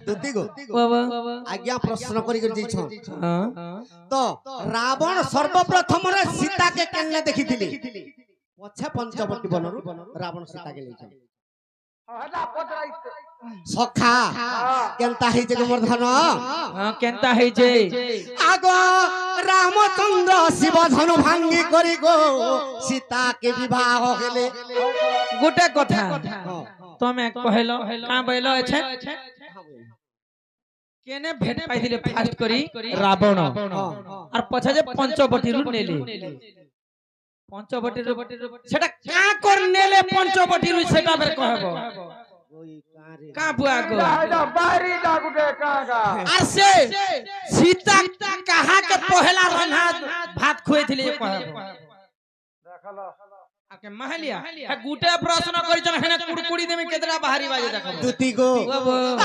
दुती गो बाबा आज्ञा प्रश्न करी कर जइछो तो रावण सर्वप्रथम रे सीता के केने देखिथिली पछे पंचवटी बनरु रावण सीता के लेछन सखा केनता हे जे मोर धन हां केनता हे जे आगो रामचंद्र शिव धनु भांगी करी गो सीता के विवाह हेले गोटे कथा तमे कहलो का बोलो छै केने भेट पाइथिले फास्ट करी रावण और पछे जे पंचवटी रु नेले पंचवटी रु सेटा का कर नेले पंचवटी रु सेटा बेर कहबो का बुआ गो बाहरी डागुटे का और से सीता कहा के पहला रंधा भात खुएथिले जे कहबो देखलो आके महलिया गुटे प्रश्न करि छन हेने कुड़कुड़ी देमे केतरा बाहरी बाजे देखो दुती गो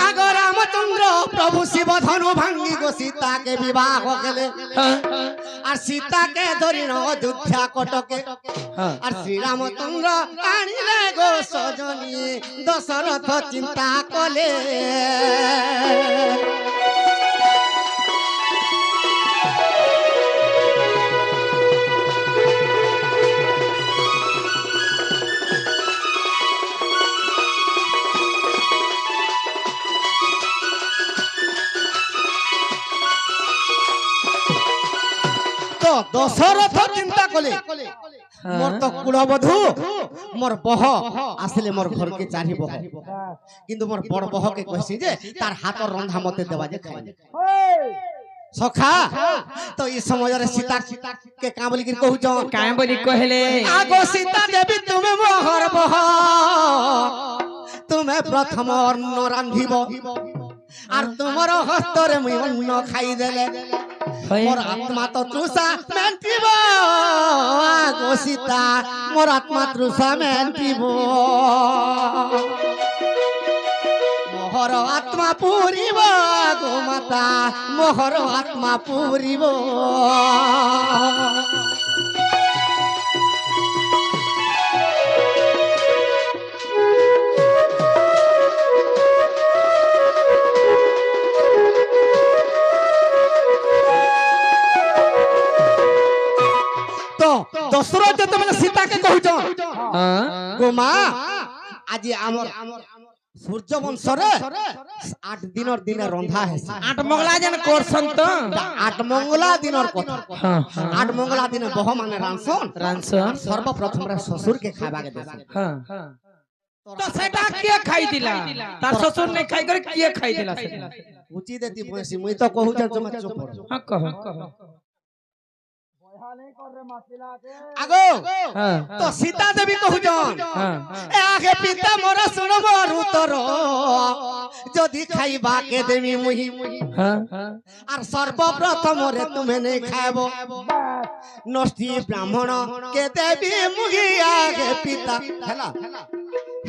आगो रामचंद्र प्रभु शिव धनु भांगी गो सीता के विवाह हेले और सीता के धरिन अयोध्या कटके और श्री रामचंद्र आनिले गो सजनी दशरथ चिंता कले दशरथ चिंता कले मोर तो कुलबधु मोर बह आसले मोर घर के चारि बह किंतु मोर बड़ बह के कहसी जे तार हाथ रंधा मते देवा जे खाइ सखा तो इस समय रे सीता के का बोली कर कहू छ काहे बोली कहले आगो सीता देवी तुमे मोहर बह तुमे प्रथम अन्न रांधिबो और तुमर हस्त रे मुई अन्न खाई देले मोर आत्मा तो तृषा मेंटिबो आगो सीता मोर आत्मा तृषा मेंटिबो मोहर आत्मा पूरिबो गो माता मोहर आत्मा पूरिबो दशरथ जते मैंने सीता के कहू छ गो मां आज हमर सूर्य वंश रे 8 दिनर दिन रंधा है 8 मंगला जन करसन त 8 मंगला दिनर कथा 8 मंगला दिन बह माने रांसन सर्वप्रथम रे ससुर के खाबा के देसन तो सेटा के खाई दिला तार ससुर ने खाई कर के खाई दिला सेटा पूछी देती भैंसी मुई तो कहू छ तुम चुप रहो हां कहो आगो तो सीता देवी कहू जन ए आगे पिता मोर सुनबो रुतर जदी खाइबा के देवी मुही और सर्वप्रथम रे तुम्हें नहीं खाइबो नष्टी ब्राह्मण के देवी मुही आगे पिता हेला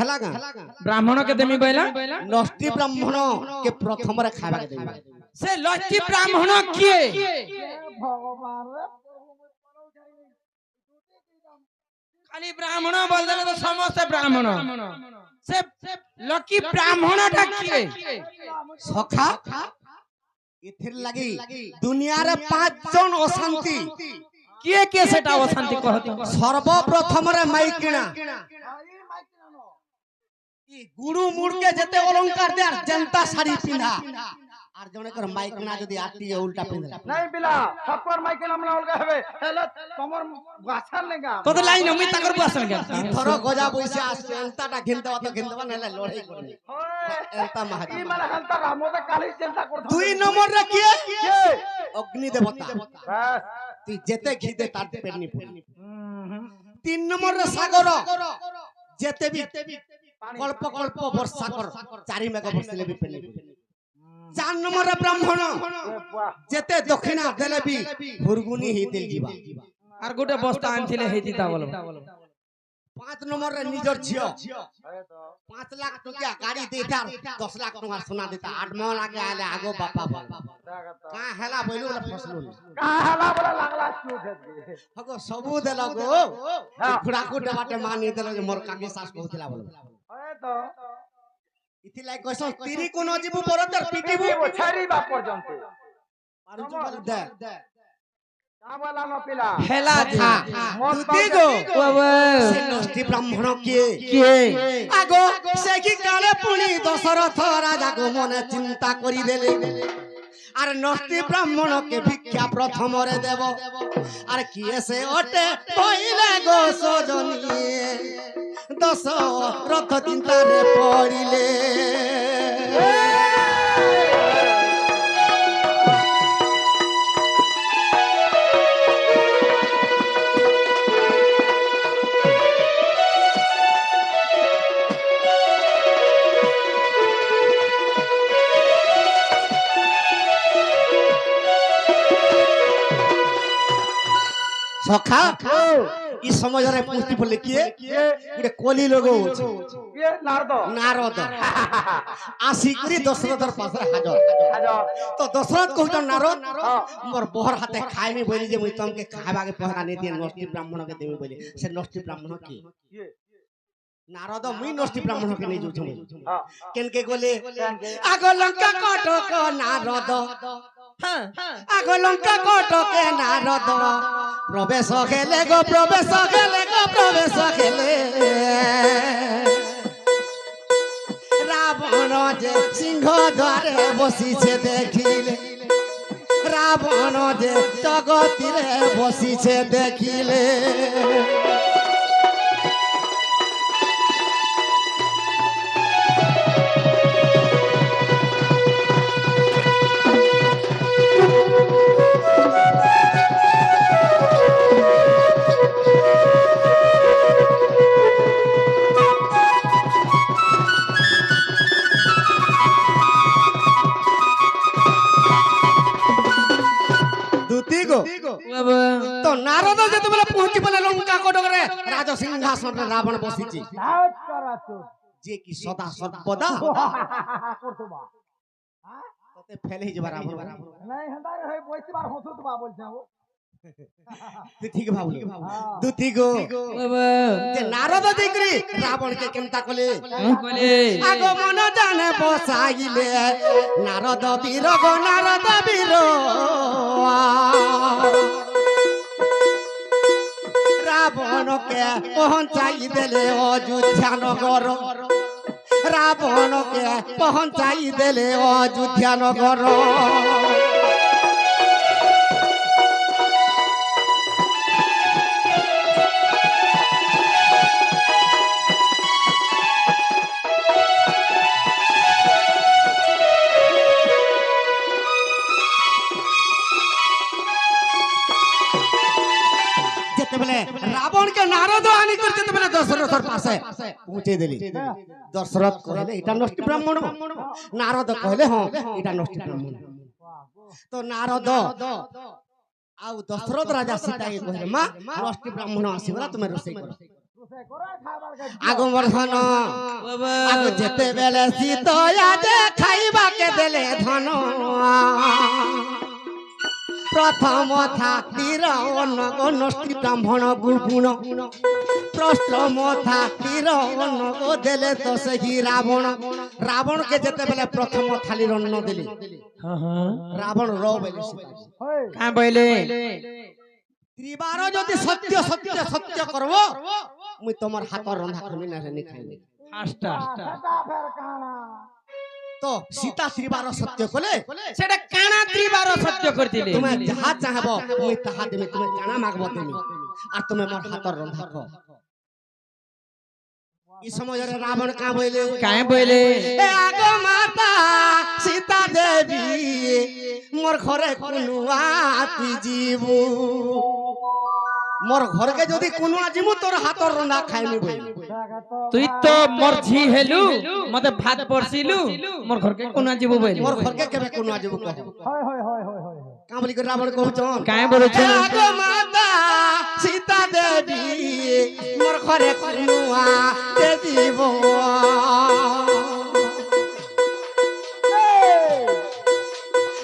हेला गा ब्राह्मण के देवी बैला नष्टी ब्राह्मण के प्रथम रे खाइबा के देवी से लष्टी ब्राह्मण के भगवान खाली ब्राह्मण बोल देले तो समस्त ब्राह्मण से लकी ब्राह्मणटा किए सखा इथिर लगी दुनिया रे 5 जन अशांति किए के सेटा अशांति कहत सर्वप्रथम रे माइकिना ई गुरु मुड़ के जते अलंकार दे जनता साड़ी पिंधा आर जने कर माइकिना जदी आती है उल्टा पिंधला नहीं बिला सबकर माइके नाम अलगा हेबे हेले तमर गाछन लेगा तो लाइन हम ताकर बासन गया थर गजा बइसे आसे एंताटा घिनतवा तो घिनतवा नेले लड़ाई करनी एंता महाजी ई माने हंता रामोदे काली चिंता करत 2 नंबर रे के के अग्नि देवता बस ती जेते घिदे तार पेरनी 3 नंबर रे सागर जेते भी कल्प कल्प वर्षा कर 4 मेघ बरसले भी पेरनी 4 नंबर रे ब्राह्मण जेते दक्षिणा देले भी हुरगुनी ही दिल जीवा और गोटे बस्ता आनथिले हेतिता बोलो 5 नंबर रे निजर झियो 5 लाख टका गाड़ी देता 10 लाख टका सोना देता 8 माह लागे आले आगो बापा बापा का हेला बोलू वाला फसलो का हला बोला लागला चूठ हगो सबू देला गो खुड़ा को डबाटे मानी देला जे मोर काकी सास कहतिला बोलो अरे तो ইতিলাই কইছ তিরি কোন জিবু পরতর পিটিবু ছাড়িবা পর্যন্ত পারুচু বলে দে কাবলা ন পিলা হেলা খা তুই গো বাবা সে নষ্টি ব্রাহ্মণ কে আগো সে কি কালে পুনি দশরথ রাজা গো মনে চিন্তা করি দেলে আর নষ্টি ব্রাহ্মণকে ভিক্ষা প্রথমরে দেব আর কি এসে ওটে কইলে গো সজনী দশরথ চিন্তারে পড়িলে সখা এই সমাজরে পুষ্টি বলে কি ଗୋଟେ কলি লোক কে নারদ নারদ আসি করি দশরথর পাশে হাজর হাজার তো দশরথ কହୁଛন নারদ মোর বহর হাতে খাইমি বলি যে মুই তোমাকে খাইবাকে পহরা নি দিয়ে নষ্টি ব্রাহ্মণকে দেবি বলি সে নষ্টি ব্রাহ্মণ কি নারদ মুই নষ্টি ব্রাহ্মণকে নেই যাউছ কেনকে গলে আগ লঙ্কা কটক নারদ আগ লঙ্কা কটকে নারদ প্রবেশ খেলে গো প্রবেশ খেলে গো প্রবেশ খেলে রাবণ যে সিংহ দ্বারে বসিছে দেখিলে রাবণ যে জগতিরে বসিছে দেখিলে বাবা তো নারদ যেতবেলে পৌঁছি বলে লঙ্কা কটকরে রাজ সিংহাসনে রাবণ বসিছে নাচ করাছো যে কি সদা সর্বদা করতবা তোতে ফেলে যাবার রাবণ নাই হন্দারে হই বইতবার হসুতবা বলছাও তুই ঠিক ভাবলি দুতি গো বাবা যে নারদ দেখরি রাবণ কে কেমতা কলে কলে আগমন জানে বসাইলে নারদ বীর গো নারদ বীর রাবণকে পৌঁছাই দেলে অযোধ্যা নগর রাবণকে পৌঁছাই দেলে অযোধ্যা নগর যেতেবেলে রাবণকে নারদ আনি করে যেতেবেলে দশরথর পাশে পৌঁছে দিলি দশরথ কহিলে এটা নষ্টি ব্রাহ্মণ নারদ কহিলে হ্যাঁ এটা নষ্টি ব্রাহ্মণ তো নারদ আউ দশরথ রাজা সীতাকে কহিলে মা নষ্টি ব্রাহ্মণ আসিবলা তুমি রোষেই কর আগমর ধন বাবা আগ যেতেবেলে সীতা যে খাইবাকে দেলে ধন প্রথম থাকির অনগ নষ্টি ব্রাহ্মণ গুণ প্রথম থাকির অনগ দেলে তো সেই রাবণ রাবণকে যেতেবেলে প্রথম থালির অন্ন দিলি হ্যাঁ হ্যাঁ রাবণ র বলে কাঁ বইলে ত্রিবার যদি সত্য সত্য সত্য করব মুই তোমার হাতর রন্ধা খাবি না নি খাইনি ফাস্টা সেটা ফের কানা তো সীতা ত্রিবার সত্য কলে সেটা কানা ত্রিবার সত্য করতিলে তুমি যাহা চাহব মুই তাহা দেমি তুমি কানা মাগব তুমি আর তুমি মোর হাতর রন্ধা খাও এই সময়ের রাবণ কা বইলে কাঁ বইলে এ আগ মাতা সীতা দেবী মোর ঘরে কোনুয়া তুই জীবু মোর ঘরকে যদি কোনুয়া জীবু তোর হাতর রন্ধা খাইনি বই তুই তো মোর ঝি হেলু মতে ভাত পরছিলু মোর ঘরকে কোনা জীব বইলে মোর ঘরকে কেবে কোনুয়া জীবু কহ হয় হয় হয় হয় হয় কা বলি করে রাবণ কহুছন কাঁ বলছ এ আগ মাতা সীতা দেবী মোর ঘরে কোনুয়া তে দিব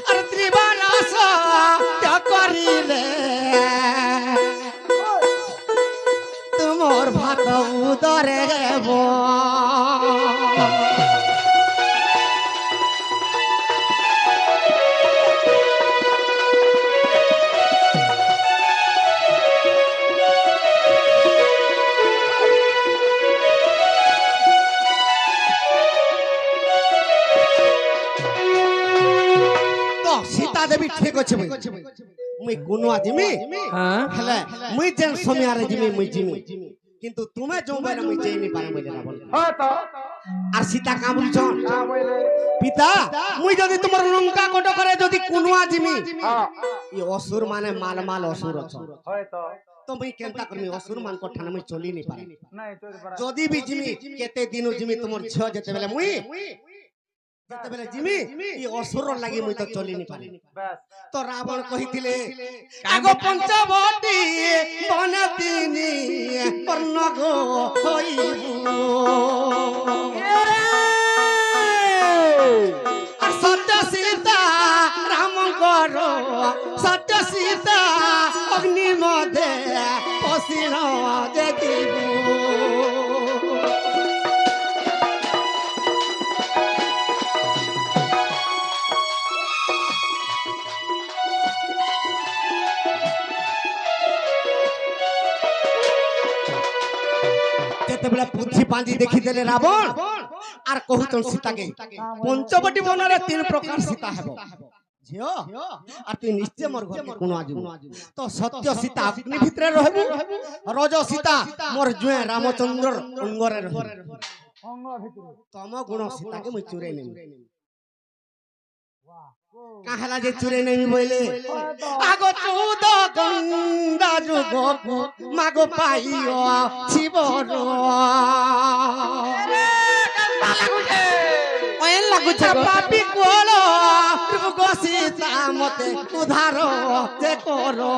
আর ত্রিবার সত্য করিলে তুমর ভাত উদরে গেব দেবী ঠিক আছে মুই কোন আজিমি হেলে মুই যেন সময়ারে জিমি মুই জিমি কিন্তু তুমি जो বেলা মুই যাইনি পারে বলে না বল হ্যাঁ তো আর সীতা কা বলছন হ্যাঁ বলে পিতা মুই যদি তোমার লঙ্কা কোট করে যদি কোন আজিমি হ্যাঁ ই অসুর মানে মাল মাল অসুর আছে হয় তো তো মুই কেনতা করমি অসুর মান को ठाना মুই চলি নি পারে নাই তো পারা যদি বি জিমি কেতে দিন জিমি তোমার ঝিও যেতে বেলে মুই যেতে বেলে জিমি ই অসুর লাগি মুই তো চলি নি পারে বাস তো রাবণ কহিଥିଲେ আগো পঞ্চবটী বনতিনি পর্ণ গো হইবু আর সত্য সীতা রামঙ্কর সত্য সীতা অগ্নি মধ্যে পশিণ দেখিবু যেতেবেলে বুদ্ধি পাঁজি দেখিদেলে রাবণ আর কহুতন সীতাকে পঞ্চবটী বনরে তিন প্রকার সীতা হেব ঝিও আর তুই নিশ্চয় মোর ঘরে কোন আজু তো সত্য সীতা অগ্নি ভিতরে রহবু রজ সীতা মোর জুয়ে রামচন্দ্রর অঙ্গরে রহবু অঙ্গ ভিতরে তম গুণ সীতাকে মুই চুরে নেমি কাহালা যে চুরে নেমি বইলে আগো 14 গঙ্গা যুগ মাগো পাইও শিবর ওয়েন লাগুছে গো পাপি কোল গো সীতা মতে উদ্ধার যে করো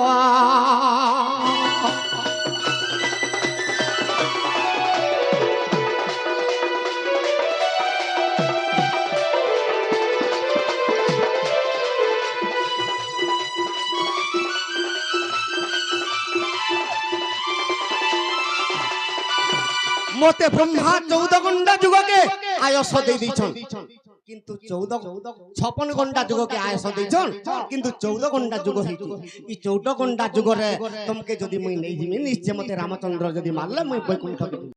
মতে ব্রহ্মা 14 ঘন্টা যুগকে আয়স দেই দিছন কিন্তু 56 ঘন্টা যুগকে আয়স দিছন কিন্তু 14 ঘন্টা যুগ হইছি ই 14 ঘন্টা যুগরে তোমাকে যদি মুই নেই জিমি নিশ্চয় মতে রামচন্দ্র যদি মারলে মুই বৈকুণ্ঠ